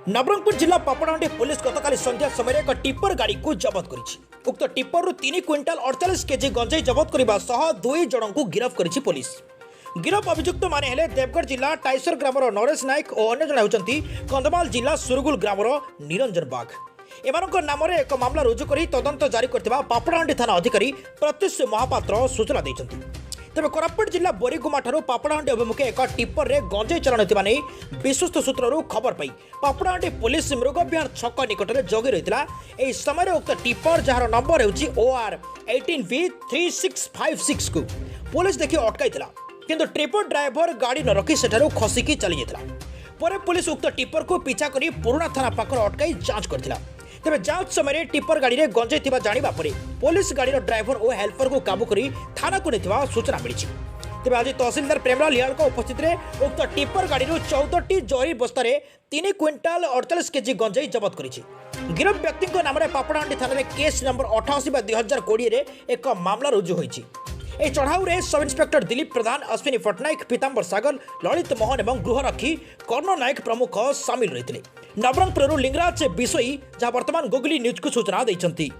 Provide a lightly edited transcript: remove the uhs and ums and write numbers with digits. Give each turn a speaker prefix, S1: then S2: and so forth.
S1: नवरंगपुर जिला पापड़ाहांडी पुलिस गतकाली संध्या समय एक टिप्पर गाड़ी को जबत करिछि। उक्त टिप्पर 3 क्विंटाल 48 केजी गंजाई जबत करने सह 2 जन को गिरफ्त करिछि पुलिस। गिरफ अभियुक्त माने हेले देवगढ़ जिला टाइसर ग्रामर नरेश नायक और अन्य जन होउछंती कंधमाल जिला सुरगुल ग्रामर निरंजन बाग। एमानक नाम एक मामला रुजु करी तदंत जारी करथिबा पापड़ाहांडी थाना अधिकारी प्रत्युष महापात्र सूचना दैछंती। तेज कोरापुट जिला बोरीगुमा ठारू पापड़ाहांडी अभिमुखे एक टिप्पर रे गंजाई चलन होता नहीं विश्वस्त सूत्रु खबर पाई पापड़ाहांडी पुलिस मृगविहार छक निकट में जगी रही समय उक्त टिप्पर जार नंबर होउछि OR 18V3656 को पुलिस देखि अटकाई किंतु टिप्पर ड्राइवर गाड़ी न रखी सेठारू खसिकी चली जाता। पुलिस उक्त टिप्पर को पीछा करी पुराना थाना पाखर अटकाई जांच करथिला। तेज जांच समय टिप्पर गाड़ी में गंजाई थिबा जानिबा परे पुलिस गाड़ीर ड्राइवर और हेल्पर को काबू करी थाना को नेथिबा सूचना मिली। तेज आज तहसीलदार प्रेमलाल लियाल उपस्थित में उक्त टिप्पर गाड़ी 14टी जरी बस्तार 3 क्विंटाल 48 केजी गंजाई जबत करिछि। गिरफ व्यक्ति नाम पापड़ाहांडी थाना में केस नंबर 88/2020 एक मामला रुजु होइछि। ए चढ़ाऊ रे सब इन्स्पेक्टर दिलीप प्रधान, अश्विनी पट्टनायक, पीताम्बर सागर, ललित मोहन और गृहरक्षी कर्ण नायक प्रमुख सामिल रही। नवरंगपुर लिंगराज बिशोई जहाँ वर्तमान गुगली न्यूज को सूचना देइछंती।